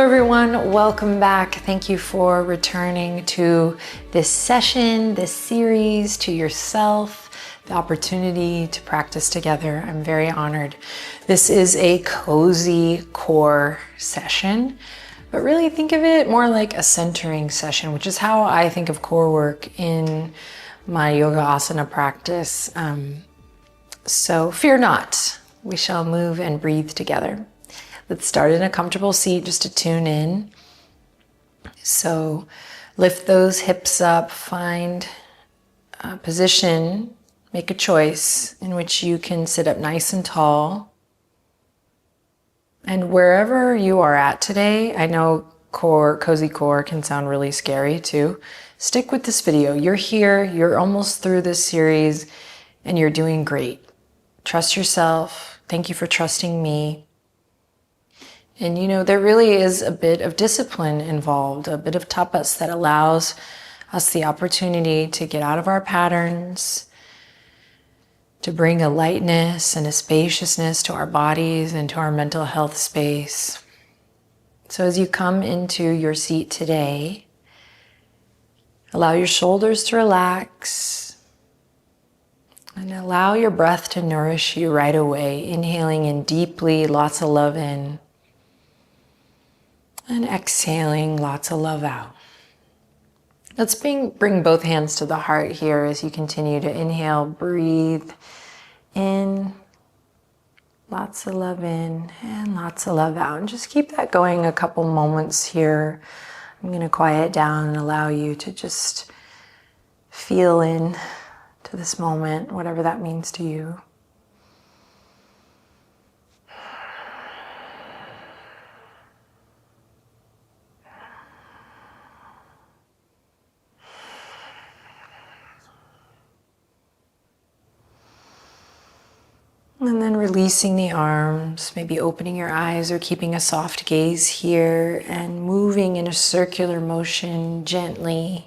everyone, welcome back. Thank you for returning to this session, this series, to yourself, the opportunity to practice together. I'm very honored. This is a cozy core session, but really think of it more like a centering session, which is how I think of core work in my yoga asana practice. So fear not, we shall move and breathe together. Let's start in a comfortable seat just to tune in. So lift those hips up, find a position, make a choice in which you can sit up nice and tall. And wherever you are at today, I know cozy core can sound really scary too. Stick with this video. You're here, you're almost through this series, and you're doing great. Trust yourself. Thank you for trusting me. And you know, there really is a bit of discipline involved, a bit of tapas that allows us the opportunity to get out of our patterns, to bring a lightness and a spaciousness to our bodies and to our mental health space. So as you come into your seat today, allow your shoulders to relax and allow your breath to nourish you right away. Inhaling in deeply, lots of love in. And exhaling lots of love out. Let's bring both hands to the heart here as you continue to inhale, breathe in, lots of love in, and lots of love out. And just keep that going a couple moments here. I'm going to quiet down and allow you to just feel in to this moment, whatever that means to you. And then releasing the arms, maybe opening your eyes or keeping a soft gaze here and moving in a circular motion gently,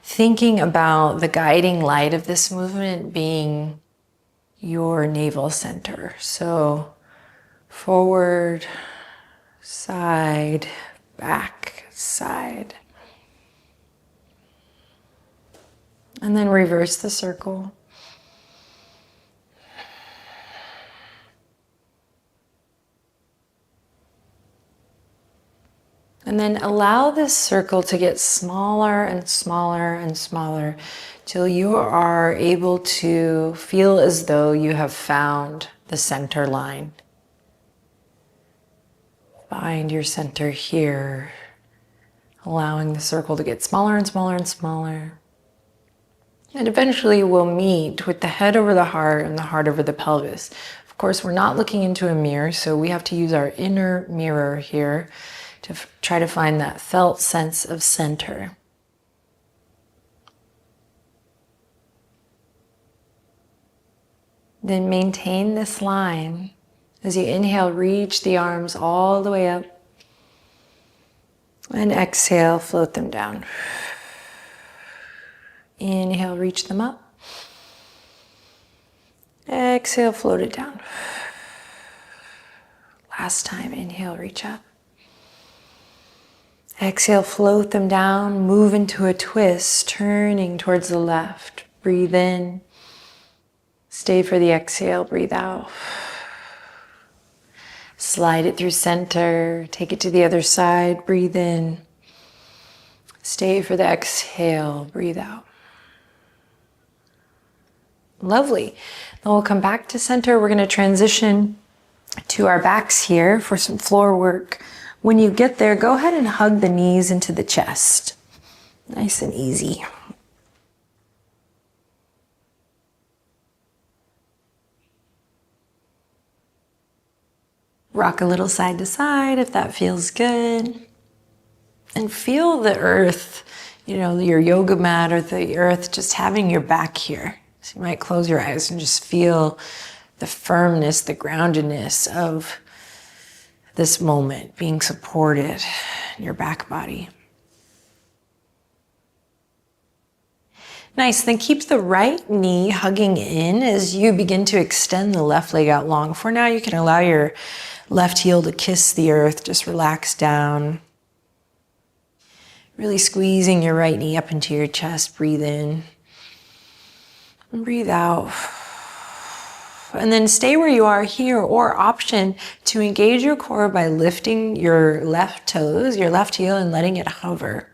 thinking about the guiding light of this movement being your navel center. So forward, side, back, side. And then reverse the circle. And then allow this circle to get smaller and smaller and smaller till you are able to feel as though you have found the center line. Find your center here, allowing the circle to get smaller and smaller and smaller. And eventually we'll meet with the head over the heart and the heart over the pelvis. Of course, we're not looking into a mirror, so we have to use our inner mirror here to try to find that felt sense of center. Then maintain this line. As you inhale, reach the arms all the way up. And exhale, float them down. Inhale, reach them up. Exhale, float it down. Last time, inhale, reach up. Exhale, float them down, move into a twist, turning towards the left. Breathe in. Stay for the exhale, breathe out. Slide it through center, take it to the other side, breathe in. Stay for the exhale, breathe out. Lovely. Then we'll come back to center. We're going to transition to our backs here for some floor work. When you get there, go ahead and hug the knees into the chest. Nice and easy. Rock a little side to side if that feels good. And feel the earth, you know, your yoga mat or the earth just having your back here. So you might close your eyes and just feel the firmness, the groundedness of this moment, being supported in your back body. Nice, then keep the right knee hugging in as you begin to extend the left leg out long. For now, you can allow your left heel to kiss the earth, just relax down. Really squeezing your right knee up into your chest, breathe in. And breathe out. And then stay where you are here, or option to engage your core by lifting your left toes, your left heel, and letting it hover.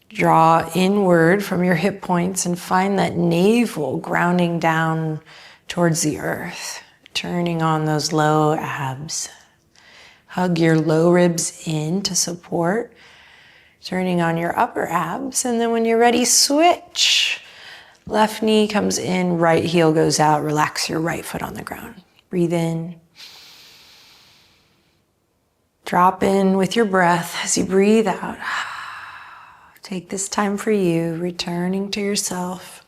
Draw inward from your hip points and find that navel grounding down towards the earth, turning on those low abs. Hug your low ribs in to support, turning on your upper abs. And then when you're ready, switch. Left knee comes in, right heel goes out. Relax your right foot on the ground. Breathe in. Drop in with your breath as you breathe out. Take this time for you, returning to yourself,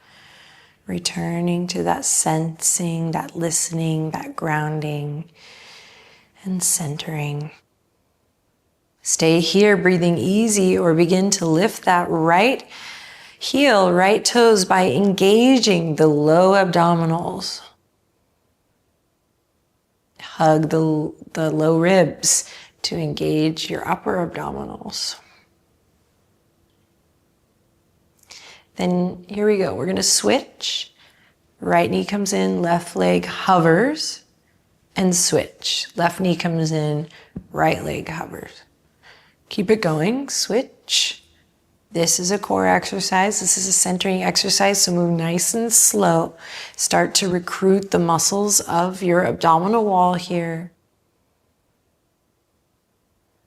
returning to that sensing, that listening, that grounding, and centering. Stay here, breathing easy, or begin to lift that right heel, right toes by engaging the low abdominals. Hug the low ribs to engage your upper abdominals. Then here we go. We're going to switch. Right knee comes in, left leg hovers, and switch. Left knee comes in, right leg hovers. Keep it going. Switch. This is a core exercise. This is a centering exercise, so move nice and slow. Start to recruit the muscles of your abdominal wall here.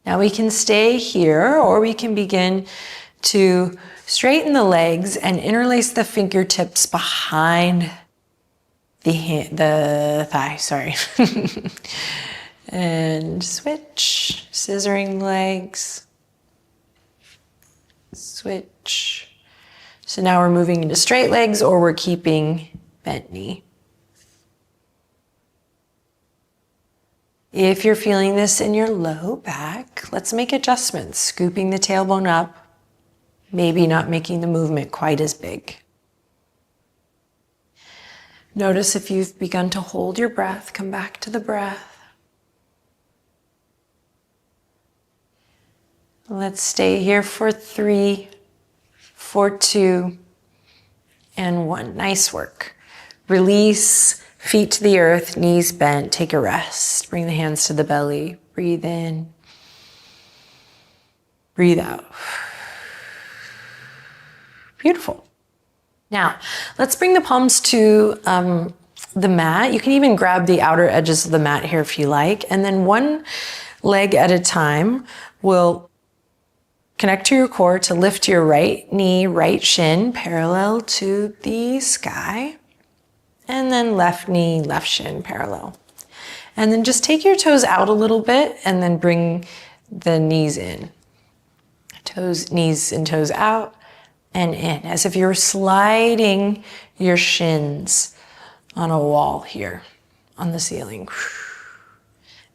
Now we can stay here, or we can begin to straighten the legs and interlace the fingertips behind the thigh, sorry. And switch, scissoring legs. Switch. So now we're moving into straight legs, or we're keeping bent knee. If you're feeling this in your low back, let's make adjustments. Scooping the tailbone up, maybe not making the movement quite as big. Notice if you've begun to hold your breath, come back to the breath. Let's stay here for 3, for 2, and 1. Nice work. Release, feet to the earth, knees bent, take a rest. Bring the hands to the belly. Breathe in. Breathe out. Beautiful. Now, let's bring the palms to the mat. You can even grab the outer edges of the mat here if you like. And then one leg at a time, we'll connect to your core to lift your right knee, right shin, parallel to the sky. And then left knee, left shin, parallel. And then just take your toes out a little bit and then bring the knees in. Toes, knees and toes out and in, as if you're sliding your shins on a wall here on the ceiling.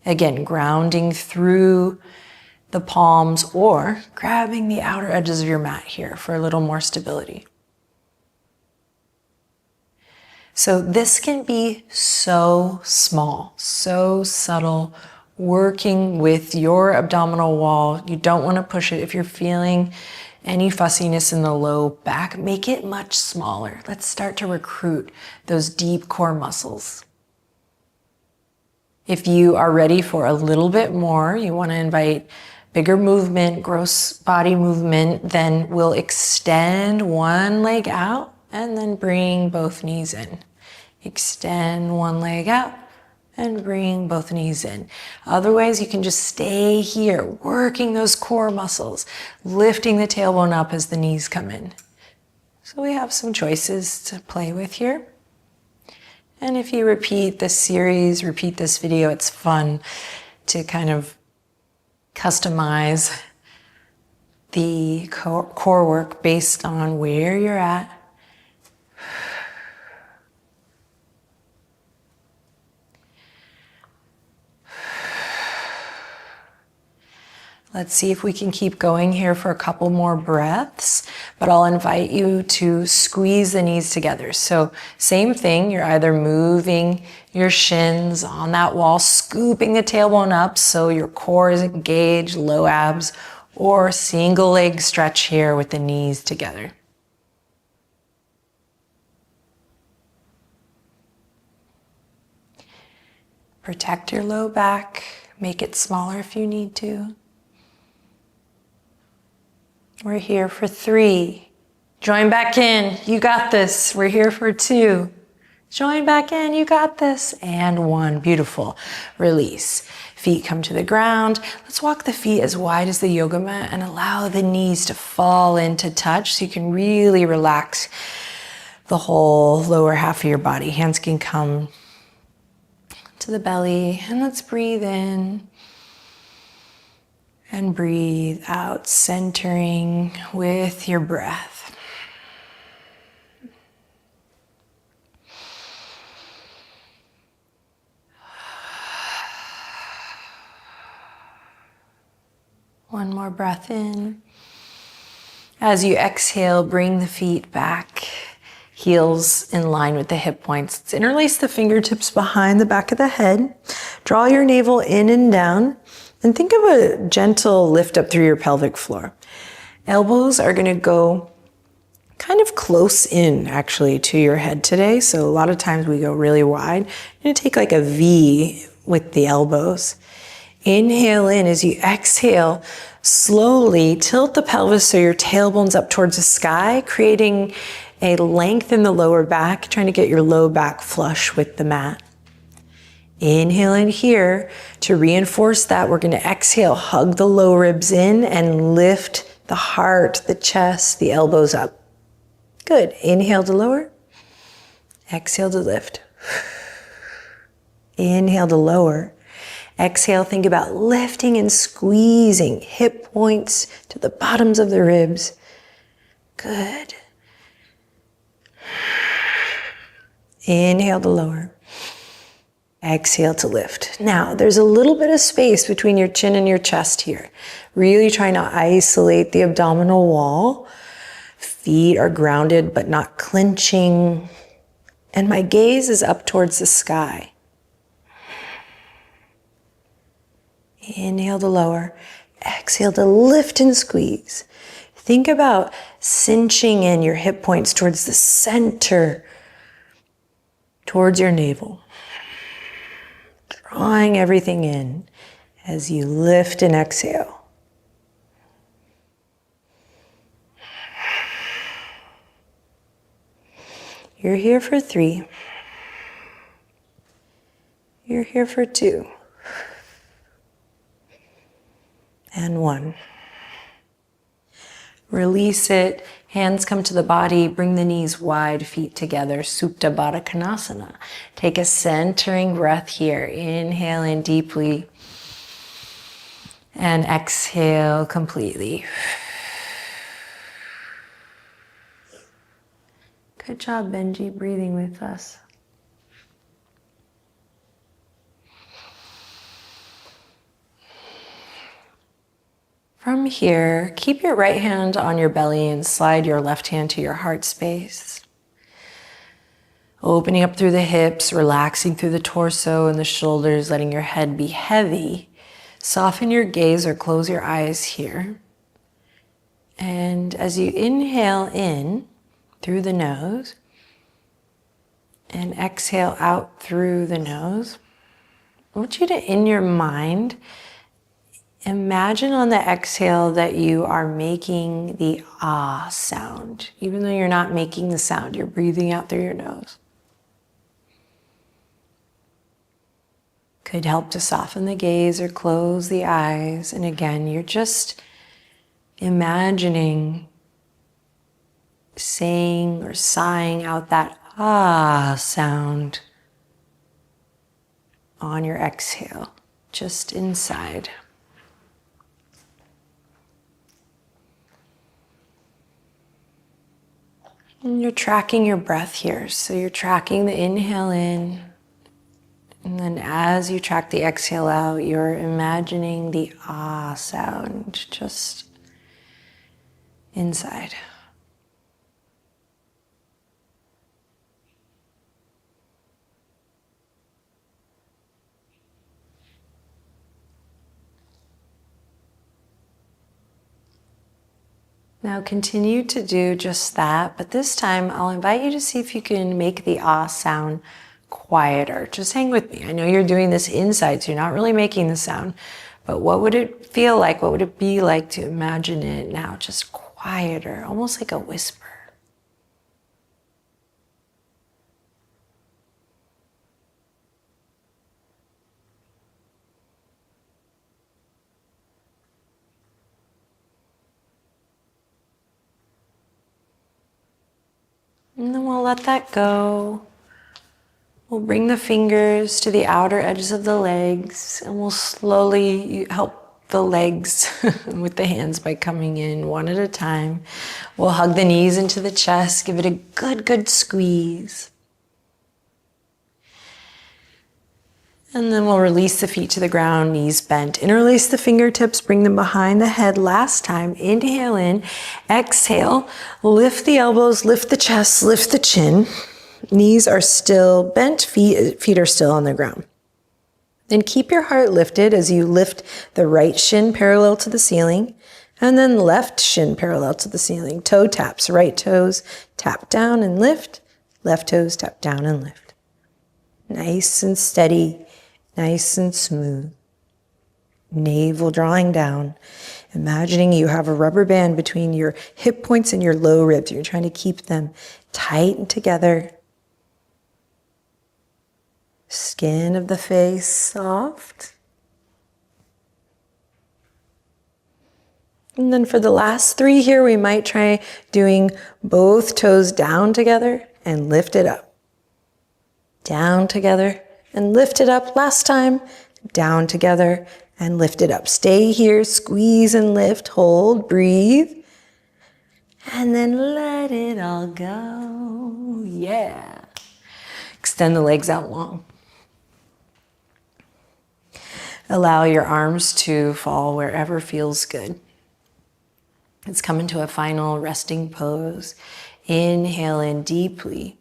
Again, grounding through the palms or grabbing the outer edges of your mat here for a little more stability. So this can be so small, so subtle, working with your abdominal wall. You don't want to push it. If you're feeling any fussiness in the low back, make it much smaller. Let's start to recruit those deep core muscles. If you are ready for a little bit more, you want to invite bigger movement, gross body movement, then we'll extend one leg out and then bring both knees in. Extend one leg out and bring both knees in. Otherwise, you can just stay here, working those core muscles, lifting the tailbone up as the knees come in. So we have some choices to play with here. And if you repeat this series, repeat this video, it's fun to kind of customize the core work based on where you're at. Let's see if we can keep going here for a couple more breaths, but I'll invite you to squeeze the knees together. So same thing, you're either moving your shins on that wall, scooping the tailbone up so your core is engaged, low abs, or single leg stretch here with the knees together. Protect your low back, make it smaller if you need to. We're here for 3. Join back in. You got this. We're here for 2. Join back in. You got this. And 1. Beautiful. Release. Feet come to the ground. Let's walk the feet as wide as the yoga mat and allow the knees to fall into touch so you can really relax the whole lower half of your body. Hands can come to the belly. And let's breathe in. And breathe out, centering with your breath. One more breath in. As you exhale, bring the feet back, heels in line with the hip points. Let's interlace the fingertips behind the back of the head. Draw your navel in and down. And think of a gentle lift up through your pelvic floor. Elbows are going to go kind of close in actually to your head today. So a lot of times we go really wide. You're going to take like a V with the elbows. Inhale in. As you exhale, slowly tilt the pelvis so your tailbone's up towards the sky, creating a length in the lower back, trying to get your low back flush with the mat. Inhale in here. To reinforce that, we're going to exhale, hug the low ribs in and lift the heart, the chest, the elbows up. Good. Inhale to lower. Exhale to lift. Inhale to lower. Exhale, think about lifting and squeezing hip points to the bottoms of the ribs. Good. Inhale to lower. Exhale to lift. Now, there's a little bit of space between your chin and your chest here. Really trying to isolate the abdominal wall. Feet are grounded but not clenching. And my gaze is up towards the sky. Inhale to lower. Exhale to lift and squeeze. Think about cinching in your hip points towards the center, towards your navel. Drawing everything in as you lift and exhale. You're here for 3. You're here for 2. And 1. Release it. Hands come to the body. Bring the knees wide, feet together. Supta Baddha Konasana. Take a centering breath here. Inhale in deeply. And exhale completely. Good job, Benji, breathing with us. From here, keep your right hand on your belly and slide your left hand to your heart space. Opening up through the hips, relaxing through the torso and the shoulders, letting your head be heavy. Soften your gaze or close your eyes here. And as you inhale in through the nose and exhale out through the nose, I want you to, in your mind, imagine on the exhale that you are making the ah sound. Even though you're not making the sound, you're breathing out through your nose. Could help to soften the gaze or close the eyes. And again, you're just imagining saying or sighing out that ah sound on your exhale, just inside. And you're tracking your breath here. So you're tracking the inhale in and And then as you track the exhale out, you're imagining the ah sound just inside. Now continue to do just that, but this time I'll invite you to see if you can make the ah sound quieter. Just hang with me. I know you're doing this inside, so you're not really making the sound, but what would it feel like? What would it be like to imagine it now just quieter, almost like a whisper? And then we'll let that go. We'll bring the fingers to the outer edges of the legs, and we'll slowly help the legs with the hands by coming in one at a time. We'll hug the knees into the chest, give it a good squeeze. And then we'll release the feet to the ground, knees bent. Interlace the fingertips, bring them behind the head. Last time, inhale in, exhale, lift the elbows, lift the chest, lift the chin. Knees are still bent, feet are still on the ground. Then keep your heart lifted as you lift the right shin parallel to the ceiling, and then left shin parallel to the ceiling. Toe taps, right toes tap down and lift, left toes tap down and lift. Nice and steady, nice and smooth. Navel drawing down. Imagining you have a rubber band between your hip points and your low ribs. You're trying to keep them tight and together. Skin of the face soft. And then for the last 3 here, we might try doing both toes down together and lift it up. Down together and lift it up. Last time, down together and lift it up. Stay here, squeeze and lift, hold, breathe. And then let it all go. Yeah. Extend the legs out long. Allow your arms to fall wherever feels good. Let's come into a final resting pose. Inhale in deeply.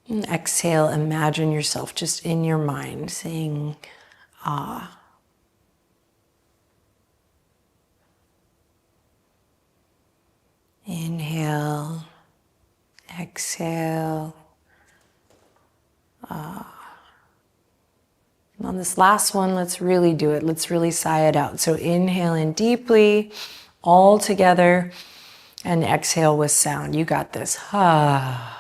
And exhale, imagine yourself just in your mind saying, ah. Inhale, exhale, ah. And on this last one, let's really do it. Let's really sigh it out. So inhale in deeply, all together, and exhale with sound. You got this. Ah.